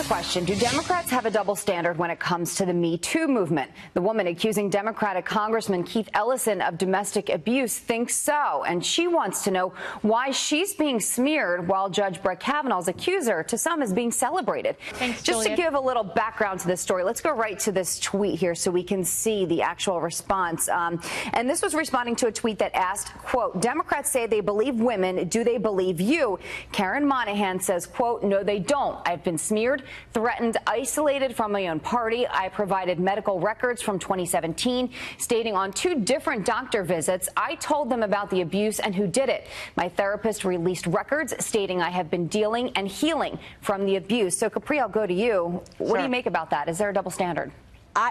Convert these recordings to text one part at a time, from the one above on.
a question. Do Democrats have a double standard when it comes to the Me Too movement? The woman accusing Democratic Congressman Keith Ellison of domestic abuse thinks so, and she wants to know why she's being smeared while Judge Brett Kavanaugh's accuser, to some, is being celebrated. Thanks, Just Julia. to give a little background to this story, let's go right to this tweet here so we can see the actual response. And this was responding to a tweet that asked, quote, Democrats say they believe women. Do they believe you? Karen Monahan says, quote, no, they don't. I've been smeared, threatened, isolated from my own party. I provided medical records from 2017 stating on 2 different doctor visits I told them about the abuse and who did it. My therapist released records stating I have been dealing and healing from the abuse. So, Capri, I'll go to you. What do you make about that? Is there a double standard?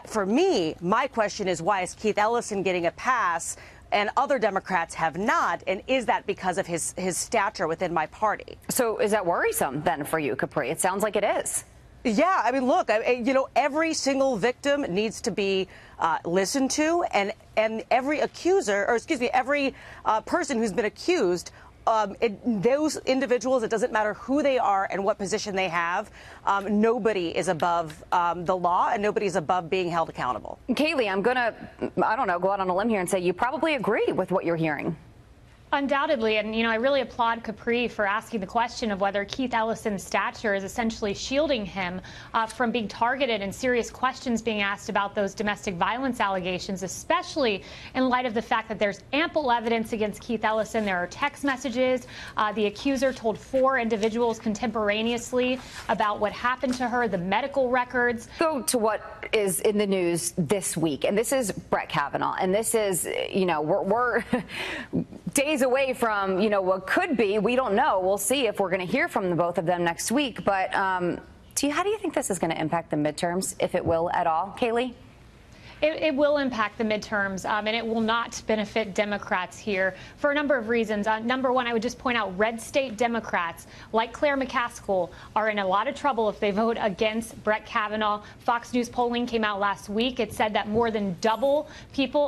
For me, my question is, why is Keith Ellison getting a pass and other Democrats have not? And is that because of his stature within my party? So is that worrisome then for you, Capri? It sounds like it is. Yeah, I mean, look, every single victim needs to be listened to, and every accuser, or excuse me, every person who's been accused, those individuals, it doesn't matter who they are and what position they have, nobody is above the law, and nobody is above being held accountable. Kaylee, I'm going to, I don't know, go out on a limb here and say you probably agree with what you're hearing. Undoubtedly, and I really applaud Capri for asking the question of whether Keith Ellison's stature is essentially shielding him from being targeted and serious questions being asked about those domestic violence allegations, especially in light of the fact that there's ample evidence against Keith Ellison. There are text messages. The accuser told 4 individuals contemporaneously about what happened to her, the medical records. Go to what is in the news this week, and this is Brett Kavanaugh, and this is, we're days away from, what could be. We don't know. We'll see if we're going to hear from the both of them next week. But how do you think this is going to impact the midterms, if it will at all, Kaylee? It will impact the midterms, and it will not benefit Democrats here for a number of reasons. Number one, I would just point out red state Democrats, like Claire McCaskill, are in a lot of trouble if they vote against Brett Kavanaugh. Fox News polling came out last week. It said that more than double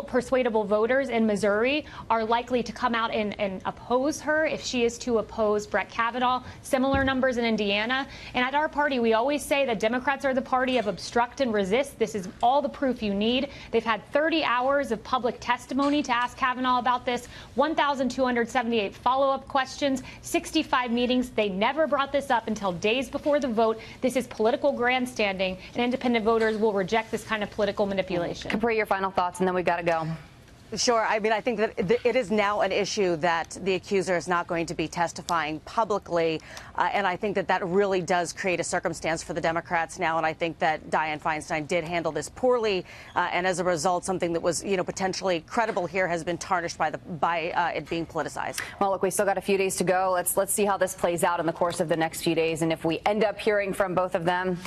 persuadable voters in Missouri are likely to come out and oppose her if she is to oppose Brett Kavanaugh. Similar numbers in Indiana. And at our party, we always say that Democrats are the party of obstruct and resist. This is all the proof you need. They've had 30 hours of public testimony to ask Kavanaugh about this, 1,278 follow-up questions, 65 meetings. They never brought this up until days before the vote. This is political grandstanding, and independent voters will reject this kind of political manipulation. Capri, your final thoughts, and then we've got to go. Sure. I mean, I think that it is now an issue that the accuser is not going to be testifying publicly. And I think that that really does create a circumstance for the Democrats now. And I think that Dianne Feinstein did handle this poorly. And as a result, something that was, potentially credible here has been tarnished by it being politicized. Well, look, we still got a few days to go. Let's see how this plays out in the course of the next few days. And if we end up hearing from both of them,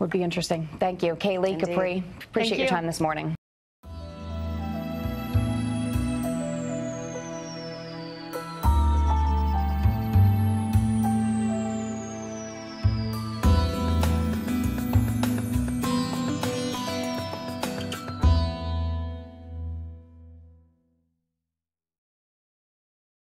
would be interesting. Thank you. Kaylee, Capri, appreciate your time this morning.